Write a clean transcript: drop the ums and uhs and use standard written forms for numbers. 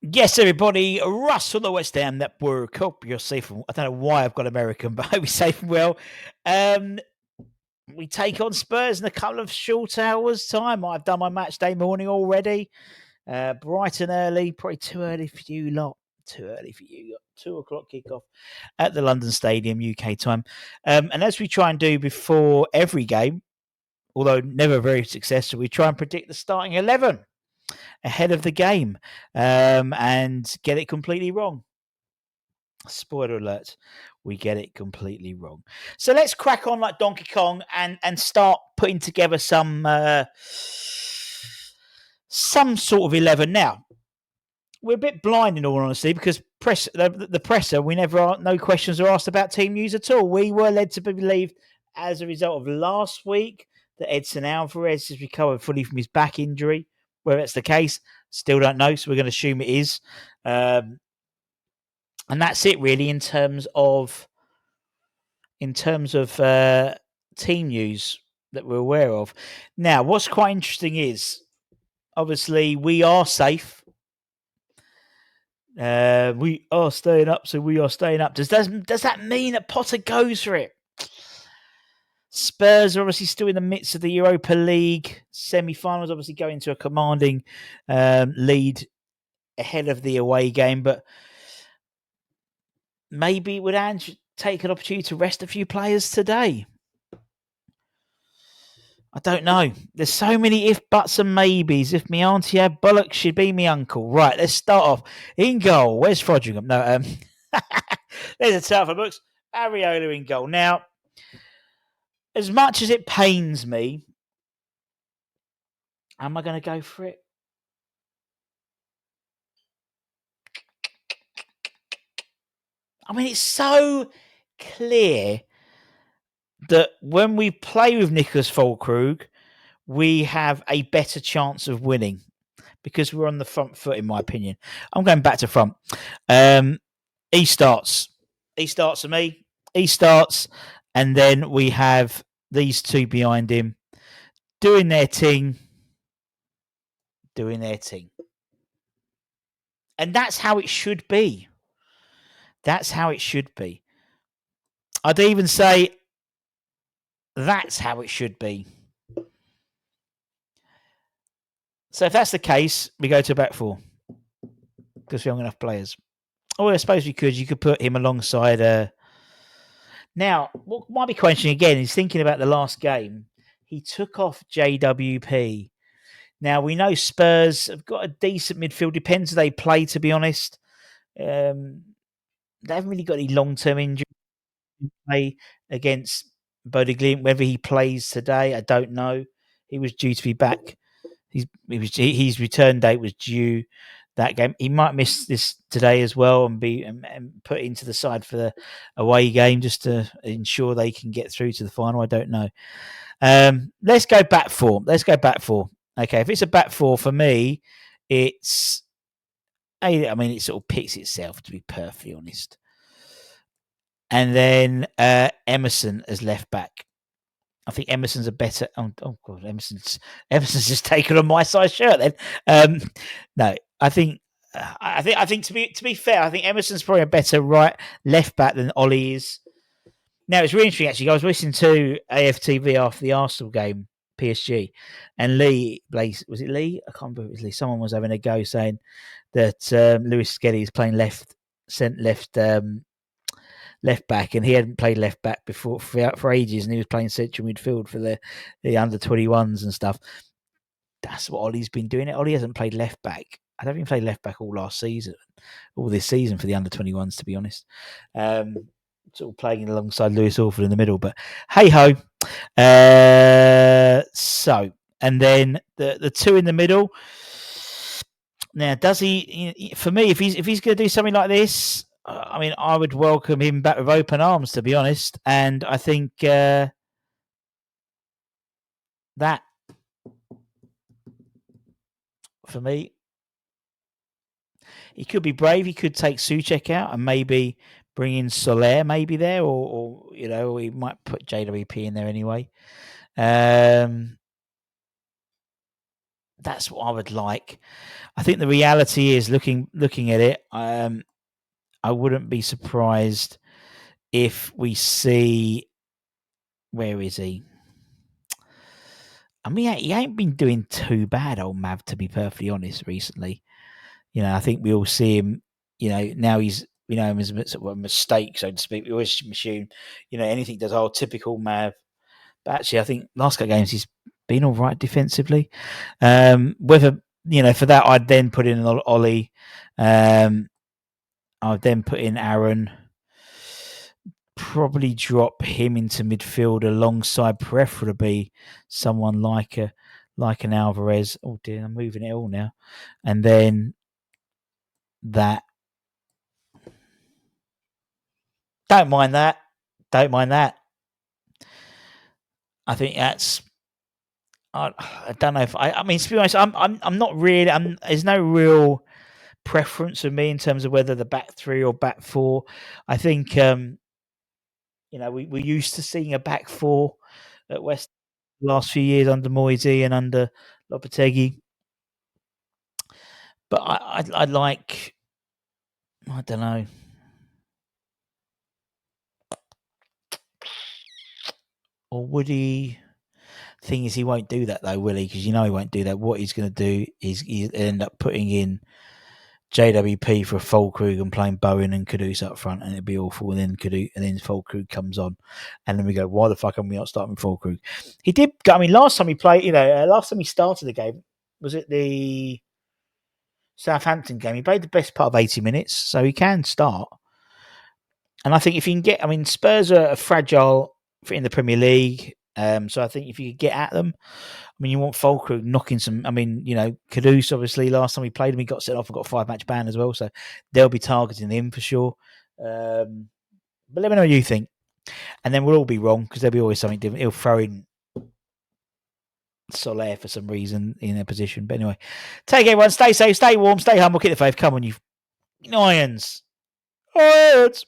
Yes, everybody. Russ from the West Ham Network. Hope you're safe. I don't know why I've got American, but I hope you're safe and well. We take on Spurs in a couple of short hours' time. I've done my match day morning already. Bright and early. Probably too early for you lot. Too early for you. 2:00 kickoff at the London Stadium, UK time. And as we try and do before every game, although never very successful, we try and predict the starting 11 ahead of the game and get it completely wrong. Spoiler alert, we get it completely wrong. So let's crack on like Donkey Kong and start putting together some sort of 11. Now, we're a bit blind in all honesty because the presser, no questions are asked about team news at all. We were led to believe as a result of last week that Edson Alvarez has recovered fully from his back injury. Whether that's the case, still don't know. So we're going to assume it is. And that's it really in terms of team news that we're aware of. Now, what's quite interesting is obviously we are safe. We are staying up, so we are staying up. Does that mean that Potter goes for it? Spurs are obviously still in the midst of the Europa League semi-finals, obviously going to a commanding lead ahead of the away game, but maybe would Ange take an opportunity to rest a few players today? I don't know. There's so many if, buts, and maybes. If me auntie had bollocks, she'd be me uncle. Right, let's start off. In goal, where's Frodringham? No, there's a start for books. Areola in goal. Now, as much as it pains me, am I going to go for it? I mean, it's so clear that when we play with Nicholas Füllkrug, we have a better chance of winning because we're on the front foot, in my opinion. I'm going back to front. He starts. He starts for me. He starts, and then we have these two behind him doing their thing. And that's how it should be. That's how it should be. I'd even say that's how it should be. So if that's the case, we go to back four because we haven't got enough players. Oh, I suppose we could. You could put him alongside. Now, what might be questioning again is thinking about the last game. He took off JWP. Now, we know Spurs have got a decent midfield. Depends who they play, to be honest. They haven't really got any long-term injury play against Bodø/Glimt. Whether he plays today, I don't know. He was due to be back. His return date was due that game. He might miss this today as well and be put into the side for the away game just to ensure they can get through to the final. I don't know. Let's go back four. Okay, if it's a back four for me, it sort of picks itself, to be perfectly honest. And then Emerson as left back. I think Emerson's a better. Oh God, Emerson's just taken on my size shirt. Then no, I think to be fair, I think Emerson's probably a better left back than Ollie is. Now it's really interesting actually. I was listening to AFTV after the Arsenal game, PSG, and was it Lee? I can't remember if it was Lee. Someone was having a go saying that Lewis Skelly is playing left back, and he hadn't played left back before for ages, and he was playing central midfield for the under 21s and stuff. That's what Ollie's been doing. Ollie hasn't played left back. I don't think he played left back all this season for the under 21s, to be honest. Sort of playing alongside Lewis Orford in the middle, but hey ho. So, and then the two in the middle. Now, does he? For me, if he's going to do something like this, I mean, I would welcome him back with open arms, to be honest. And I think that for me, he could be brave. He could take Souček out and maybe bring in Soler, maybe there, or he might put JWP in there anyway. that's what I would like. I think the reality is looking at it. I wouldn't be surprised if we see, where is he? I mean, he ain't been doing too bad, old Mav, to be perfectly honest, recently. I think we all see him, now he's, as a mistake, so to speak. We always assume, anything does, typical Mav. But actually, I think last couple of games he's been all right defensively. Whether, for that, I'd then put in Ollie. I'd then put in Aaron. Probably drop him into midfield alongside preferably someone like an Alvarez. Oh dear, I'm moving it all now. And then that. Don't mind that. I think that's. I don't know if I mean, to be honest, I'm not really. There's no real preference for me in terms of whether the back three or back four. I think we're used to seeing a back four at West the last few years under Moisey and under Lopetegui. But I'd like, I don't know. Or would he? Thing is, he won't do that though, will he? Because he won't do that. What he's going to do is he'll end up putting in JWP for Fulkrug and playing Bowen and Kudus up front, and it'd be awful. And then Fulkrug comes on, and then we go, why the fuck are we not starting with Fulkrug? He did. I mean, last time he played, last time he started the game, was it the Southampton game? He played the best part of 80 minutes, so he can start. And I think if you can get, I mean, Spurs are fragile in the Premier League. So I think if you could get at them, I mean, you want Fulkrug knocking some. I mean, Kudus, obviously, last time he played him, he got sent off and got a 5-match ban as well. So they'll be targeting him for sure. But let me know what you think. And then we'll all be wrong because there'll be always something different. He'll throw in Soler for some reason in a position. But anyway, take everyone. Stay safe, stay warm, stay humble, keep the faith. Come on, you irons. Irons.